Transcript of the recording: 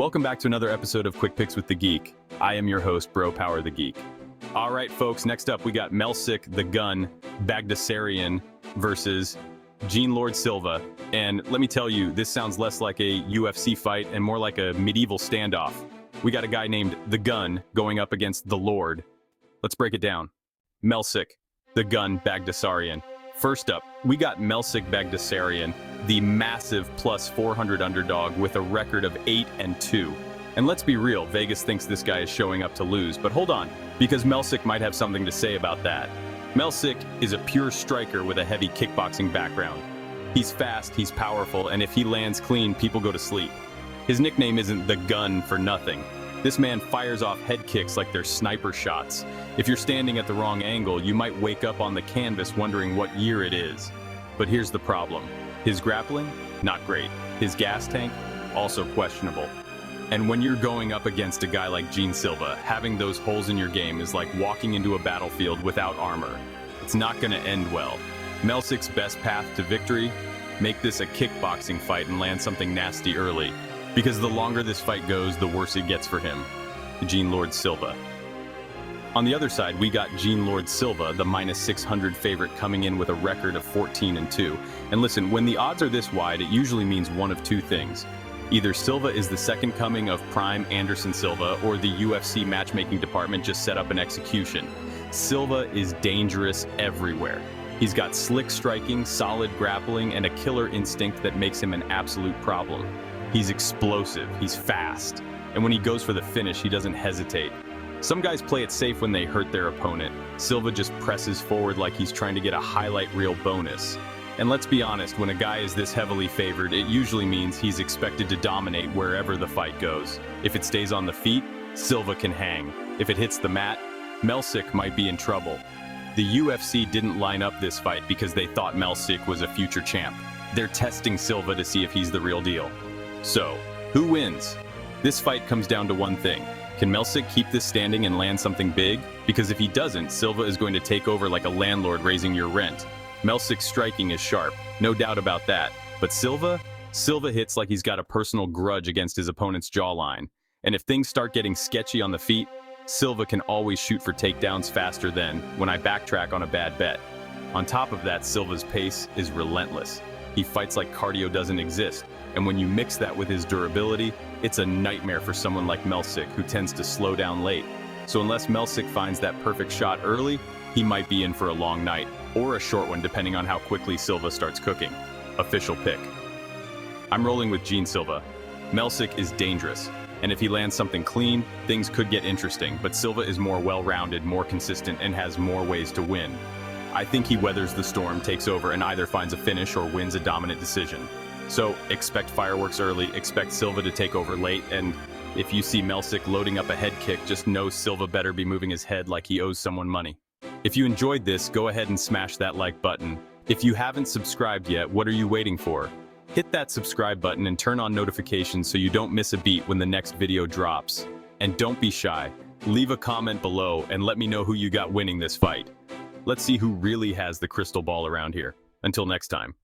Welcome back to another episode of Quick Picks with the Geek. I am your host, Bro Power the Geek. All right, folks, next up we got Melsik the Gun, Baghdasaryan versus Gene Lord Silva. And let me tell you, this sounds less like a UFC fight and more like a medieval standoff. We got a guy named The Gun going up against the Lord. Let's break it down. Melsik the Gun, Baghdasaryan. First up, we got Melsik Baghdasaryan, the massive plus 400 underdog with a record of 8-2. And let's be real, Vegas thinks this guy is showing up to lose, but hold on, because Melsik might have something to say about that. Melsik is a pure striker with a heavy kickboxing background. He's fast, he's powerful, and if he lands clean, people go to sleep. His nickname isn't The Gun for nothing. This man fires off head kicks like they're sniper shots. If you're standing at the wrong angle, you might wake up on the canvas wondering what year it is. But here's the problem. His grappling? Not great. His gas tank? Also questionable. And when you're going up against a guy like Gene Silva, having those holes in your game is like walking into a battlefield without armor. It's not gonna end well. Melsik's best path to victory? Make this a kickboxing fight and land something nasty early. Because the longer this fight goes, the worse it gets for him. Gene Lord Silva. On the other side, we got Gene Lord Silva, the minus 600 favorite, coming in with a record of 14-2. And listen, when the odds are this wide, it usually means one of two things. Either Silva is the second coming of prime Anderson Silva, or the UFC matchmaking department just set up an execution. Silva is dangerous everywhere. He's got slick striking, solid grappling, and a killer instinct that makes him an absolute problem. He's explosive, he's fast, and when he goes for the finish, he doesn't hesitate. Some guys play it safe when they hurt their opponent. Silva just presses forward like he's trying to get a highlight reel bonus. And let's be honest, when a guy is this heavily favored, it usually means he's expected to dominate wherever the fight goes. If it stays on the feet, Silva can hang. If it hits the mat, Melsik might be in trouble. The UFC didn't line up this fight because they thought Melsik was a future champ. They're testing Silva to see if he's the real deal. So, who wins? This fight comes down to one thing. Can Melsik keep this standing and land something big? Because if he doesn't, Silva is going to take over like a landlord raising your rent. Melsik's striking is sharp, no doubt about that. But Silva hits like he's got a personal grudge against his opponent's jawline. And if things start getting sketchy on the feet, Silva can always shoot for takedowns faster than when I backtrack on a bad bet. On top of that, Silva's pace is relentless. He fights like cardio doesn't exist. And when you mix that with his durability, it's a nightmare for someone like Melsik, who tends to slow down late. So unless Melsik finds that perfect shot early, he might be in for a long night, or a short one depending on how quickly Silva starts cooking. Official pick. I'm rolling with Gene Silva. Melsik is dangerous, and if he lands something clean, things could get interesting, but Silva is more well-rounded, more consistent, and has more ways to win. I think he weathers the storm, takes over, and either finds a finish or wins a dominant decision. So expect fireworks early, expect Silva to take over late, and if you see Melsik loading up a head kick, just know Silva better be moving his head like he owes someone money. If you enjoyed this, go ahead and smash that like button. If you haven't subscribed yet, what are you waiting for? Hit that subscribe button and turn on notifications so you don't miss a beat when the next video drops. And don't be shy. Leave a comment below and let me know who you got winning this fight. Let's see who really has the crystal ball around here. Until next time.